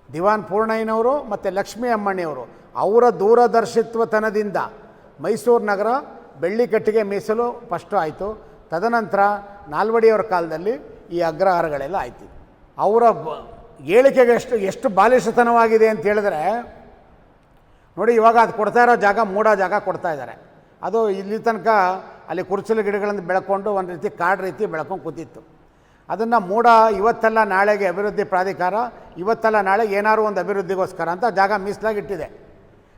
ದಿವಾನ್ ಪೂರ್ಣಯ್ಯನವರು ಮತ್ತು ಲಕ್ಷ್ಮೀ ಅಮ್ಮಣ್ಣಿಯವರು ಅವರ ದೂರದರ್ಶಿತ್ವತನದಿಂದ ಮೈಸೂರು ನಗರ ಬೆಳ್ಳಿಕಟ್ಟಿಗೆ ಮೀಸಲು ಫಸ್ಟು ಆಯಿತು. ತದನಂತರ ನಾಲ್ವಡಿಯವರ ಕಾಲದಲ್ಲಿ ಈ ಅಗ್ರಹಾರಗಳೆಲ್ಲ ಆಯಿತು. ಅವರ ಹೇಳಿಕೆಗೆ ಎಷ್ಟು ಬಾಲಿಶತನವಾಗಿದೆ ಅಂತ ಹೇಳಿದ್ರೆ ನೋಡಿ, ಇವಾಗ ಅದು ಕೊಡ್ತಾ ಇರೋ ಜಾಗ ಮೂಡ ಜಾಗ ಕೊಡ್ತಾ ಇದ್ದಾರೆ. ಅದು ಇಲ್ಲಿ ತನಕ ಅಲ್ಲಿ ಕುರ್ಚಲು ಗಿಡಗಳನ್ನು ಬೆಳ್ಕೊಂಡು ಒಂದು ರೀತಿ ಕಾಡು ರೀತಿ ಬೆಳ್ಕೊಂಡು ಕೂತಿತ್ತು. ಅದನ್ನು ಮೂಡ ಇವತ್ತಲ್ಲ ನಾಳೆಗೆ ಅಭಿವೃದ್ಧಿ ಪ್ರಾಧಿಕಾರ ಇವತ್ತಲ್ಲ ನಾಳೆ ಏನಾದ್ರು ಒಂದು ಅಭಿವೃದ್ಧಿಗೋಸ್ಕರ ಅಂತ ಜಾಗ ಮೀಸಲಾಗಿಟ್ಟಿದೆ.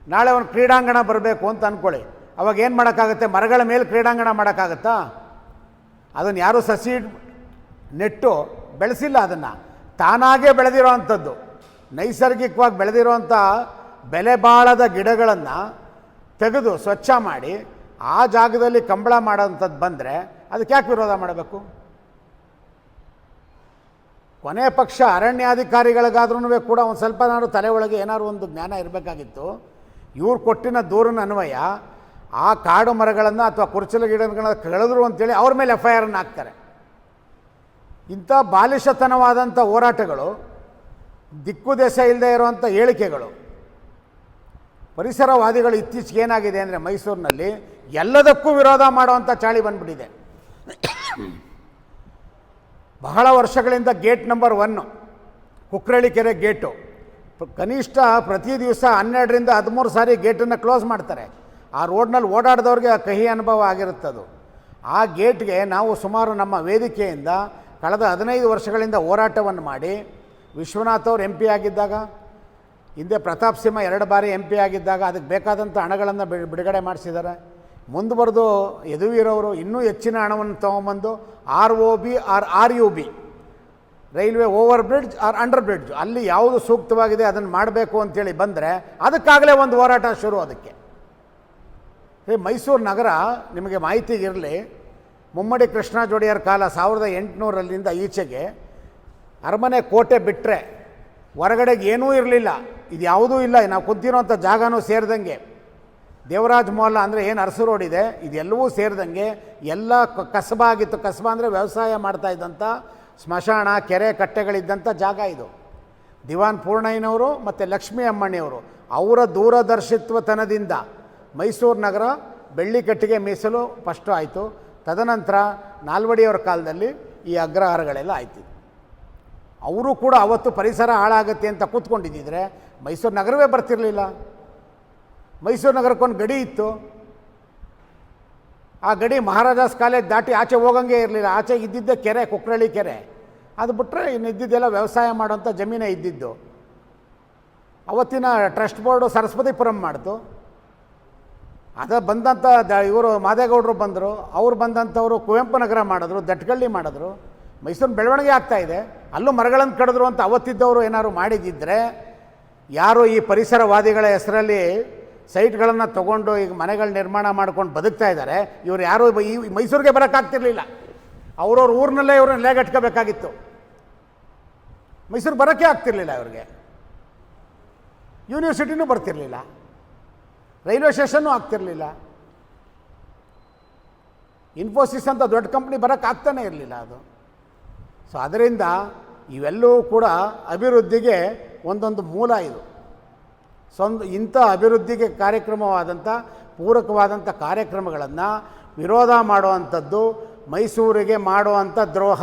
ನಾಳೆ ಒಂದು ಕ್ರೀಡಾಂಗಣ ಬರಬೇಕು ಅಂತ ಅಂದ್ಕೊಳ್ಳಿ, ಅವಾಗ ಏನು ಮಾಡೋಕ್ಕಾಗುತ್ತೆ? ಮರಗಳ ಮೇಲೆ ಕ್ರೀಡಾಂಗಣ ಮಾಡೋಕ್ಕಾಗತ್ತಾ? ಅದನ್ನು ಯಾರೂ ಸಸಿ ನೆಟ್ಟು ಬೆಳೆಸಿಲ್ಲ. ಅದನ್ನು ತಾನಾಗೇ ಬೆಳೆದಿರೋ ಅಂಥದ್ದು, ನೈಸರ್ಗಿಕವಾಗಿ ಬೆಳೆದಿರೋವಂಥ ಬೆಲೆ ಬಾಳದ ಗಿಡಗಳನ್ನು ತೆಗೆದು ಸ್ವಚ್ಛ ಮಾಡಿ ಆ ಜಾಗದಲ್ಲಿ ಕಂಬಳ ಮಾಡೋಂಥದ್ದು ಬಂದರೆ ಅದಕ್ಕೆ ಯಾಕೆ ವಿರೋಧ ಮಾಡಬೇಕು? ಕೊನೆ ಪಕ್ಷ ಅರಣ್ಯಾಧಿಕಾರಿಗಳಿಗಾದ್ರೂ ಕೂಡ ಒಂದು ಸ್ವಲ್ಪ ಏನಾದ್ರು ತಲೆ ಒಳಗೆ ಏನಾದ್ರು ಒಂದು ಜ್ಞಾನ ಇರಬೇಕಾಗಿತ್ತು. ಇವ್ರು ಕೊಟ್ಟಿನ ದೂರಿನ ಅನ್ವಯ ಆ ಕಾಡು ಮರಗಳನ್ನು ಅಥವಾ ಕುರ್ಚಲು ಗಿಡಗಳನ್ನ ಕಳೆದ್ರು ಅಂತೇಳಿ ಅವ್ರ ಮೇಲೆ FIR ಹಾಕ್ತಾರೆ. ಇಂಥ ಬಾಲಿಶತನವಾದಂಥ ಹೋರಾಟಗಳು, ದಿಕ್ಕು ದೇಶ ಇಲ್ಲದೆ ಇರುವಂಥ ಹೇಳಿಕೆಗಳು, ಪರಿಸರವಾದಿಗಳು ಇತ್ತೀಚೆಗೆ ಏನಾಗಿದೆ ಅಂದರೆ ಮೈಸೂರಿನಲ್ಲಿ ಎಲ್ಲದಕ್ಕೂ ವಿರೋಧ ಮಾಡುವಂಥ ಚಾಳಿ ಬಂದ್ಬಿಟ್ಟಿದೆ. ಬಹಳ ವರ್ಷಗಳಿಂದ ಗೇಟ್ ನಂಬರ್ 1 ಕುಕ್ರಳ್ಳಿ ಕೆರೆ ಗೇಟು ಕನಿಷ್ಠ ಪ್ರತಿ ದಿವಸ 12ರಿಂದ 13 ಸಾರಿ ಗೇಟನ್ನು ಕ್ಲೋಸ್ ಮಾಡ್ತಾರೆ. ಆ ರೋಡ್ನಲ್ಲಿ ಓಡಾಡಿದವ್ರಿಗೆ ಕಹಿ ಅನುಭವ ಆಗಿರುತ್ತದು. ಆ ಗೇಟ್ಗೆ ನಾವು ಸುಮಾರು ನಮ್ಮ ವೇದಿಕೆಯಿಂದ ಕಳೆದ 15 ವರ್ಷಗಳಿಂದ ಹೋರಾಟವನ್ನು ಮಾಡಿ, ವಿಶ್ವನಾಥ್ ಅವರು MP ಆಗಿದ್ದಾಗ, ಹಿಂದೆ ಪ್ರತಾಪ್ ಸಿಂಹ 2 ಬಾರಿ MP ಆಗಿದ್ದಾಗ ಅದಕ್ಕೆ ಬೇಕಾದಂಥ ಹಣಗಳನ್ನು ಬಿಡುಗಡೆ ಮಾಡಿಸಿದ್ದಾರೆ. ಮುಂದುವರೆದು ಯದುವೀರವರು ಇನ್ನೂ ಹೆಚ್ಚಿನ ಹಣವನ್ನು ತೊಗೊಂಬಂದು ROB or RUB railway over bridge or under bridge ಅಲ್ಲಿ ಯಾವುದು ಸೂಕ್ತವಾಗಿದೆ ಅದನ್ನು ಮಾಡಬೇಕು ಅಂತೇಳಿ ಬಂದರೆ ಅದಕ್ಕಾಗಲೇ ಒಂದು ಹೋರಾಟ ಶುರು. ಅದಕ್ಕೆ ಮೈಸೂರು ನಗರ ನಿಮಗೆ ಮಾಹಿತಿಗಿರಲಿ, ಮುಮ್ಮಡಿ ಕೃಷ್ಣಾಜೋಡಿಯರ ಕಾಲ 1800ರಿಂದ ಈಚೆಗೆ ಅರಮನೆ ಕೋಟೆ ಬಿಟ್ಟರೆ ಹೊರಗಡೆಗೆ ಏನೂ ಇರಲಿಲ್ಲ. ಇದು ಯಾವುದೂ ಇಲ್ಲ. ನಾವು ಕುಂತಿರೋಂಥ ಜಾಗನೂ ಸೇರಿದಂಗೆ ದೇವರಾಜ್ ಮೊಹಲ್ಲಾ ಅಂದರೆ ಏನು ಅರಸು ರೋಡ್ ಇದೆ ಇದೆಲ್ಲವೂ ಸೇರಿದಂಗೆ ಎಲ್ಲ ಕಸಬಾ ಆಗಿತ್ತು. ಕಸಬಾ ಅಂದರೆ ವ್ಯವಸಾಯ ಮಾಡ್ತಾ ಇದ್ದಂಥ ಸ್ಮಶಾನ, ಕೆರೆ, ಕಟ್ಟೆಗಳಿದ್ದಂಥ ಜಾಗ ಇದು. ದಿವಾನ್ ಪೂರ್ಣಯ್ಯನವರು ಮತ್ತು ಲಕ್ಷ್ಮೀ ಅಮ್ಮಣ್ಣಿಯವರು ಅವರ ದೂರದರ್ಶಿತ್ವತನದಿಂದ ಮೈಸೂರು ನಗರ ಬೆಳ್ಳಿಕಟ್ಟಿಗೆ ಮೀಸಲು ಫಸ್ಟು ಆಯಿತು. ತದನಂತರ ನಾಲ್ವಡಿಯವರ ಕಾಲದಲ್ಲಿ ಈ ಅಗ್ರಹಾರಗಳೆಲ್ಲ ಆಯಿತು. ಅವರು ಕೂಡ ಅವತ್ತು ಪರಿಸರ ಹಾಳಾಗುತ್ತೆ ಅಂತ ಕೂತ್ಕೊಂಡಿದ್ದಿದ್ರೆ ಮೈಸೂರು ನಗರವೇ ಬರ್ತಿರಲಿಲ್ಲ. ಮೈಸೂರು ನಗರಕ್ಕೊಂದು ಗಡಿ ಇತ್ತು. ಆ ಗಡಿ ಮಹಾರಾಜಾಸ್ ಕಾಲೇಜ್ ದಾಟಿ ಆಚೆ ಹೋಗಂಗೆ ಇರಲಿಲ್ಲ. ಆಚೆ ಇದ್ದಿದ್ದೆ ಕೆರೆ, ಕುಕ್ರಳ್ಳಿ ಕೆರೆ. ಅದು ಬಿಟ್ಟರೆ ಇನ್ನು ಇದ್ದಿದ್ದೆಲ್ಲ ವ್ಯವಸಾಯ ಮಾಡೋಂಥ ಜಮೀನೇ ಇದ್ದಿದ್ದು. ಅವತ್ತಿನ ಟ್ರಸ್ಟ್ ಬೋರ್ಡು ಸರಸ್ವತಿಪುರಂ ಮಾಡ್ತು. ಅದು ಬಂದಂಥ ಇವರು ಮಾದೇಗೌಡರು ಬಂದರು, ಅವ್ರು ಬಂದಂಥವರು ಕುವೆಂಪು ನಗರ ಮಾಡಿದ್ರು, ದಟ್ಗಳ್ಳಿ ಮಾಡಿದ್ರು. ಮೈಸೂರಿನ ಬೆಳವಣಿಗೆ ಆಗ್ತಾಯಿದೆ. ಅಲ್ಲೂ ಮರಗಳನ್ನು ಕಡಿದ್ರು ಅಂತ ಅವತ್ತಿದ್ದವರು ಏನಾದ್ರು ಮಾಡಿದ್ದಿದ್ರೆ, ಯಾರು ಈ ಪರಿಸರವಾದಿಗಳ ಹೆಸರಲ್ಲಿ ಸೈಟ್ಗಳನ್ನು ತೊಗೊಂಡು ಈಗ ಮನೆಗಳು ನಿರ್ಮಾಣ ಮಾಡ್ಕೊಂಡು ಬದುಕ್ತಾ ಇದ್ದಾರೆ, ಇವರು ಯಾರು ಈ ಮೈಸೂರಿಗೆ ಬರೋಕ್ಕಾಗ್ತಿರ್ಲಿಲ್ಲ. ಅವ್ರವ್ರ ಊರಿನಲ್ಲೇ ಇವ್ರನ್ನ ಲೇಗಟ್ಕೋಬೇಕಾಗಿತ್ತು. ಮೈಸೂರು ಬರೋಕ್ಕೆ ಆಗ್ತಿರ್ಲಿಲ್ಲ ಅವ್ರಿಗೆ. ಯೂನಿವರ್ಸಿಟಿನೂ ಬರ್ತಿರಲಿಲ್ಲ, ರೈಲ್ವೆ ಸ್ಟೇಷನ್ನೂ ಆಗ್ತಿರಲಿಲ್ಲ, ಇನ್ಫೋಸಿಸ್ ಅಂತ ದೊಡ್ಡ ಕಂಪ್ನಿ ಬರೋಕ್ಕಾಗ್ತಾನೆ ಇರಲಿಲ್ಲ ಅದು. ಸೊ ಅದರಿಂದ ಇವೆಲ್ಲವೂ ಕೂಡ ಅಭಿವೃದ್ಧಿಗೆ ಒಂದೊಂದು ಮೂಲ ಇದು. ಇಂಥ ಅಭಿವೃದ್ಧಿಗೆ ಕಾರ್ಯಕ್ರಮವಾದಂಥ ಪೂರಕವಾದಂಥ ಕಾರ್ಯಕ್ರಮಗಳನ್ನು ವಿರೋಧ ಮಾಡುವಂಥದ್ದು ಮೈಸೂರಿಗೆ ಮಾಡುವಂಥ ದ್ರೋಹ.